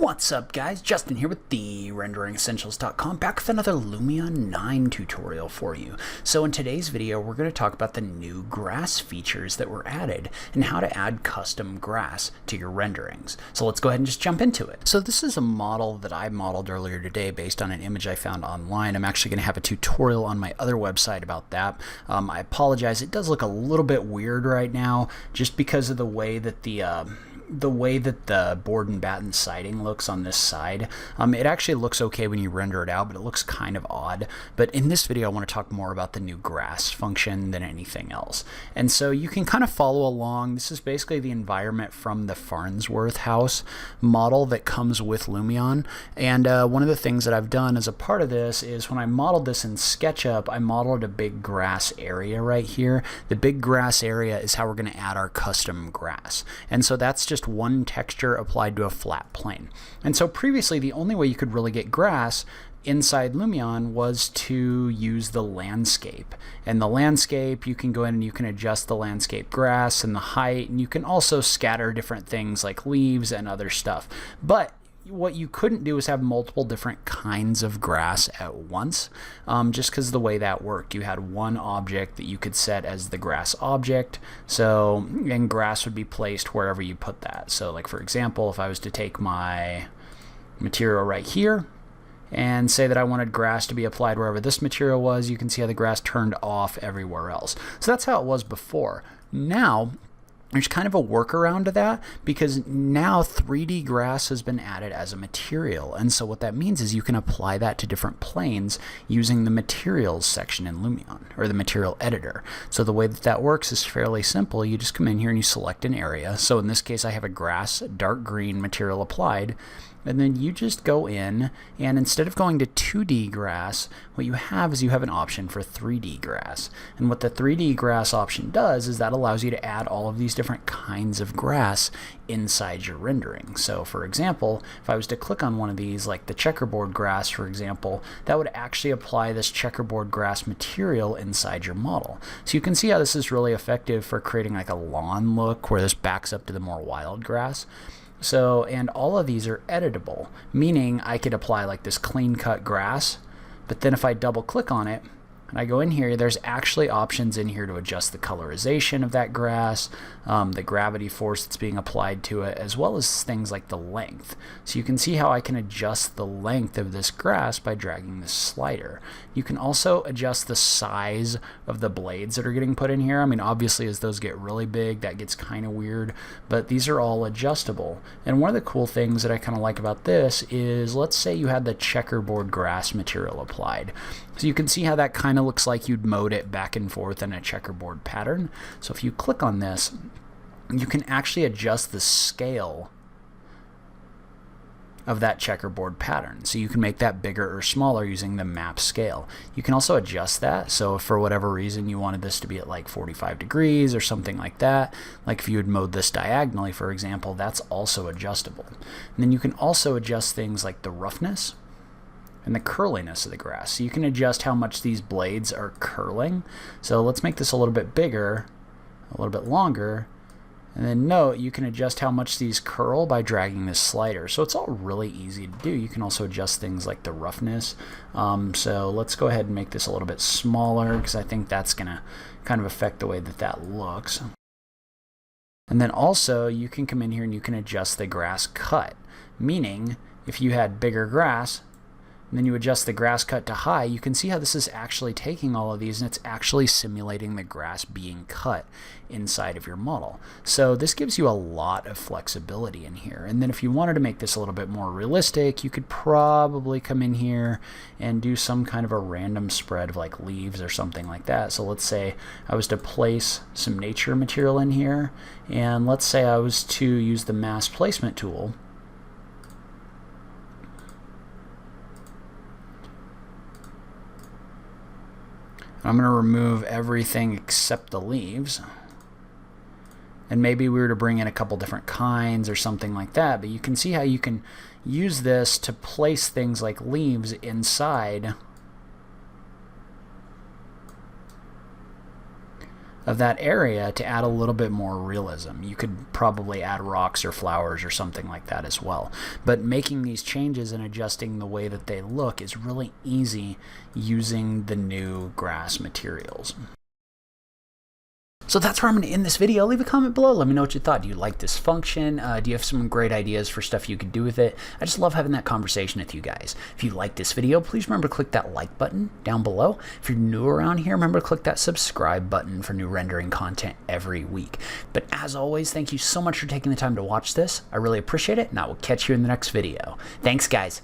What's up guys, Justin here with the RenderingEssentials.com, back with another Lumion 9 tutorial for you. So in today's video we're going to talk about the new grass features that were added and how to add custom grass to your renderings. So let's go ahead and just jump into it. So this is a model that I modeled earlier today based on an image I found online. I'm actually going to have a tutorial on my other website about that. I apologize, it does look a little bit weird right now just because of the way that the board and batten siding looks on this side. It actually looks okay when you render it out, but it looks kind of odd. But in this video I want to talk more about the new grass function than anything else. And so you can kind of follow along. This is basically the environment from the Farnsworth house model that comes with Lumion. And one of the things that I've done as a part of this is when I modeled this in SketchUp, I modeled a big grass area right here. The big grass area is how we're going to add our custom grass. And so that's just one texture applied to a flat plane. And so previously the only way you could really get grass inside Lumion was to use the landscape. And the landscape, you can go in and you can adjust the landscape grass and the height, and you can also scatter different things like leaves and other stuff. But what you couldn't do is have multiple different kinds of grass at once, just because the way that worked. You had one object that you could set as the grass object, and grass would be placed wherever you put that. So like for example, if I was to take my material right here and say that I wanted grass to be applied wherever this material was, you can see how the grass turned off everywhere else. So that's how it was before. Now there's kind of a workaround to that, because now 3D grass has been added as a material. And so what that means is you can apply that to different planes using the materials section in Lumion, or the material editor. So the way that that works is fairly simple. You just come in here and you select an area. So in this case I have a grass dark green material applied. And then you just go in, and instead of going to 2D grass, what you have is you have an option for 3D grass. And what the 3D grass option does is that allows you to add all of these different kinds of grass inside your rendering. So for example, if I was to click on one of these, like the checkerboard grass for example, that would actually apply this checkerboard grass material inside your model. So you can see how this is really effective for creating like a lawn look where this backs up to the more wild grass. So, and all of these are editable, meaning I could apply like this clean cut grass, but then if I double click on it and I go in here, there's actually options in here to adjust the colorization of that grass, the gravity force that's being applied to it, as well as things like the length. So you can see how I can adjust the length of this grass by dragging this slider. You can also adjust the size of the blades that are getting put in here. I mean, obviously as those get really big, that gets kind of weird, but these are all adjustable. And one of the cool things that I kind of like about this is, let's say you had the checkerboard grass material applied. So you can see how that kind of looks like you'd mode it back and forth in a checkerboard pattern. So if you click on this, you can actually adjust the scale of that checkerboard pattern. So you can make that bigger or smaller using the map scale. You can also adjust that. So if for whatever reason you wanted this to be at like 45 degrees or something like that, like if you would mode this diagonally, for example, that's also adjustable. And then you can also adjust things like the roughness and the curliness of the grass. So you can adjust how much these blades are curling. So let's make this a little bit bigger, a little bit longer, and then note you can adjust how much these curl by dragging this slider. So it's all really easy to do. You can also adjust things like the roughness. So let's go ahead and make this a little bit smaller, because I think that's gonna kind of affect the way that that looks. And then also you can come in here and you can adjust the grass cut, meaning if you had bigger grass and then you adjust the grass cut to high, you can see how this is actually taking all of these and it's actually simulating the grass being cut inside of your model. So this gives you a lot of flexibility in here. And then if you wanted to make this a little bit more realistic, you could probably come in here and do some kind of a random spread of like leaves or something like that. So let's say I was to place some nature material in here, and let's say I was to use the mass placement tool. I'm going to remove everything except the leaves. And maybe we were to bring in a couple different kinds or something like that. But you can see how you can use this to place things like leaves inside of that area to add a little bit more realism. You could probably add rocks or flowers or something like that as well. But making these changes and adjusting the way that they look is really easy using the new grass materials. So that's where I'm going to end this video. Leave a comment below. Let me know what you thought. Do you like this function? Do you have some great ideas for stuff you could do with it? I just love having that conversation with you guys. If you like this video, please remember to click that like button down below. If you're new around here, remember to click that subscribe button for new rendering content every week. But as always, thank you so much for taking the time to watch this. I really appreciate it, and I will catch you in the next video. Thanks, guys.